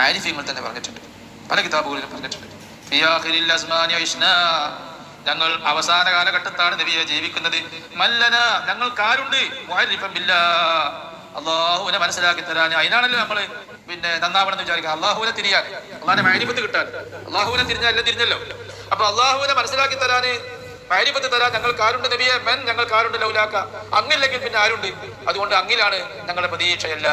ആരിഫ്യങ്ങൾ തന്നെ പറഞ്ഞിട്ടുണ്ട്, പല കിതാബുകളിലും പറഞ്ഞിട്ടുണ്ട്. ഞങ്ങൾ അവസാന കാലഘട്ടത്താണ് നബിയെ ജീവിക്കുന്നത്. മല്ലന ഞങ്ങൾക്കാരുണ്ട് അള്ളാഹുവിനെ മനസ്സിലാക്കി തരാൻ. അതിനാണല്ലോ നമ്മള് നന്നാവണമെന്ന് വിചാരിക്കുക, അള്ളാഹുവിനെ തിരിയാൻ, അള്ളാഹിനെ മഅരിഫത്ത് കിട്ടാൻ. അള്ളാഹുവിനെ തിരിഞ്ഞാൽ എല്ലാം തിരിഞ്ഞല്ലോ. അപ്പൊ അള്ളാഹുവിനെ മനസ്സിലാക്കി തരാന്, മഅരിഫത്ത് തരാൻ ഞങ്ങൾക്കാരുണ്ട് നബിയെ. മെൻ ഞങ്ങൾക്കാരുണ്ട് ലൗലാക്ക, അങ്ങില്ലെങ്കിൽ പിന്നെ ആരുണ്ട്? അതുകൊണ്ട് അങ്ങിലാണ് ഞങ്ങളുടെ പ്രതീക്ഷയല്ല.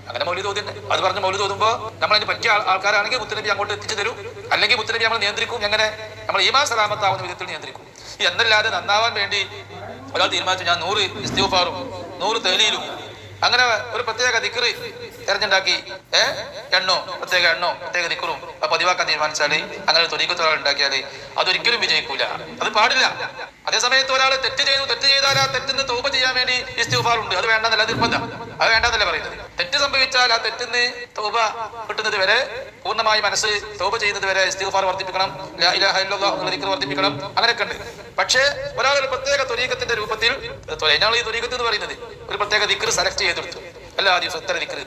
അങ്ങനെ മൗലിദ് ഓതുന്നുണ്ട്. അത് പറഞ്ഞ് മൗലിദ് ഓതുമ്പോ നമ്മളതിന് പറ്റിയ ആൾക്കാരാണെങ്കിൽ മുത്തുനബി അങ്ങോട്ട് എത്തിച്ചു തരും, അല്ലെങ്കിൽ മുത്തുനബി നമ്മൾ നിയന്ത്രിക്കും. എങ്ങനെ? നമ്മൾ ഈമാൻ സലാമത്താവുന്ന വിധത്തിൽ നിയന്ത്രിക്കും. എന്നല്ലാതെ നന്നാവാൻ വേണ്ടി ഒരാൾ തീരുമാനിച്ചു ഞാൻ 100 ഇസ്തിഗ്ഫാറും 100 തഹ്ലീലും അങ്ങനെ ഒരു പ്രത്യേക ദിക്ർ തെരഞ്ഞുണ്ടാക്കി പ്രത്യേക ദിക്റും പതിവാക്കാൻ തീരുമാനിച്ചാല്, അങ്ങനെ ഒരു ത്വരീഖത്ത് ഒരാൾ ഉണ്ടാക്കിയാല് അതൊരിക്കലും വിജയിക്കൂല. അത് പാടില്ല. അതേസമയത്ത് ഒരാൾ തെറ്റ് ചെയ്താൽ ആ തെറ്റിന്ന് തൗബ ചെയ്യാൻ വേണ്ടി ഇസ്തിഗ്ഫാർ ഉണ്ട്. അത് വേണ്ടെന്നല്ല, നിർബന്ധം. അത് വേണ്ടെന്നല്ല പറയുന്നത്. തെറ്റ് സംഭവിച്ചാൽ ആ തെറ്റിന്ന് തൗബ കിട്ടുന്നത് വരെ, പൂർണ്ണമായി മനസ്സ് തൗബ ചെയ്യുന്നത് വരെ ഇസ്തിഗ്ഫാർ വർദ്ധിപ്പിക്കണം, ലാ ഇലാഹ ഇല്ലല്ലാഹ് എന്നുള്ള ദിക്ർ വർദ്ധിപ്പിക്കണം. അങ്ങനെയൊക്കെ ഉണ്ട്. പക്ഷേ ഒരാൾ ഒരു പ്രത്യേക ത്വരീഖത്തിന്റെ രൂപത്തിൽ, അതിനാണ് ഈ ത്വരീഖത്ത് എന്ന് പറയുന്നത്, ഒരു പ്രത്യേക ദിക്ർ സെലക്ട് ചെയ്തെടുത്തു. എല്ലാ ദിവസവും ഇത്ര ദിക്ർ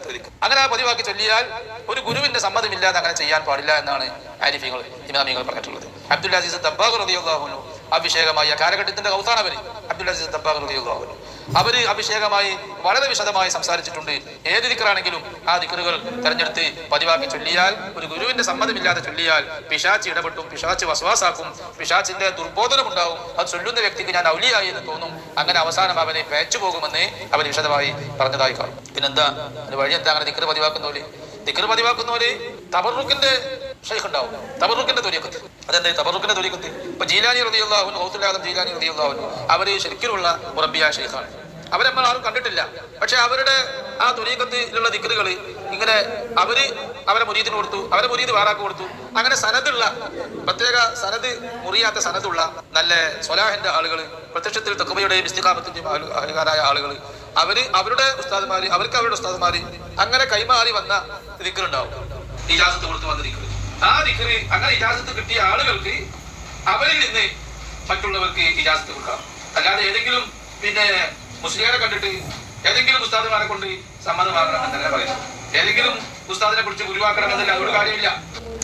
അങ്ങനെ പതിവാക്കി ചൊല്ലിയാൽ ഒരു ഗുരുവിന്റെ സമ്മതമില്ലാതെ അങ്ങനെ ചെയ്യാൻ പാടില്ല എന്നാണ് ആരിഫ്യങ്ങൾ, ഇമാമിയങ്ങൾ പറഞ്ഞിട്ടുള്ളത്. അബ്ദുൽ അസീസ് ദബ്ബാഗ് റളിയല്ലാഹു അൻഹു അഭിഷേകമായി, ആ കാലഘട്ടത്തിന്റെ ഔസാന അവര് അബ്ദുൽ അസീസ് ദബ്ബാഗ് റളിയല്ലാഹു അൻഹു അവര് അഭിഷേകമായി വളരെ വിശദമായി സംസാരിച്ചിട്ടുണ്ട്. ഏത് ദിക്റാണെങ്കിലും ആ ദിക്റുകൾ തെരഞ്ഞെടുത്ത് പതിവാക്കി ചൊല്ലിയാൽ, ഒരു ഗുരുവിന്റെ സമ്മതമില്ലാതെ ചൊല്ലിയാൽ പിശാച്ച് ഇടപെട്ടും, പിശാച്ച് വസ്വാസാക്കും, പിശാച്ചിന്റെ ദുർബോധനം ഉണ്ടാവും. അത് ചൊല്ലുന്ന വ്യക്തിക്ക് ഞാൻ ഔലിയായി എന്ന് തോന്നും. അങ്ങനെ അവസാനം അവനെ പേച്ചു പോകുമെന്ന് അവർ വിശദമായി പറഞ്ഞതായി കാണും. പിന്നെന്താ ഒരു വഴി? എന്താ അങ്ങനെ ദിക്ർ പതിവാക്കുന്നവര് തബറുക്കിന്റെ ഷെയ്ഖ് ഉണ്ടാവും, തബറുക്കിന്റെ ത്വരീഖത്ത്. അതെന്താ തബറുക്കിന്റെ ത്വരീഖത്ത്? ഇപ്പൊ ജീലാനി റളിയല്ലാഹു അൻഹു, ഗൗസുൽ ആദം ജീലാനി റളിയല്ലാഹു അൻഹു, അവര് ശരിക്കുള്ള മുറബ്ബിയായ ഷെയ്ഖാണ്. അവരെ നമ്മൾ ആരും കണ്ടിട്ടില്ല. പക്ഷെ അവരുടെ ആ ത്വരീഖത്തിലുള്ള ദിക്റുകൾ ഇങ്ങനെ അവരെ മുരീദിന് കൊടുത്തു, അവരെ മുരീദ് വേറാക്ക് കൊടുത്തു. അങ്ങനെ സനദുള്ള, പ്രത്യേക സനദ് മുറിയാത്ത സനദുള്ള നല്ല സ്വലാഹിന്റെ ആളുകൾ, പ്രത്യക്ഷത്തിൽ തഖ്വയുടെയും ഇസ്തിഖാമത്തിന്റെയും ആളുകാരായ ആളുകൾ, അവരുടെ ഉസ്താദ്മാര്, അവരുടെ ഉസ്താദ്മാര് അങ്ങനെ കൈമാറി വന്ന ദിക്റുണ്ടാവും. ഇജാസത്ത് കൊടുത്ത് വന്ന ദിക്ർ. ആ ദിക്ർ അങ്ങനെ ഇജാസത്ത് കിട്ടിയ ആളുകൾക്ക് അവരിൽ നിന്ന് മറ്റുള്ളവർക്ക് ഇജാസത്ത് കൊടുക്കാം. അല്ലാതെ ഏതെങ്കിലും മുസ്ലിങ്ങളെ കണ്ടിട്ട് ഏതെങ്കിലും ഉസ്താദുമാരെ കൊണ്ട് സമ്മതമാകണം എന്നല്ല പറയുന്നത്. ഏതെങ്കിലും ഉസ്താദിനെ കുറിച്ച് ഗുരുവാക്കണം എന്നല്ല, അതൊരു കാര്യമില്ല.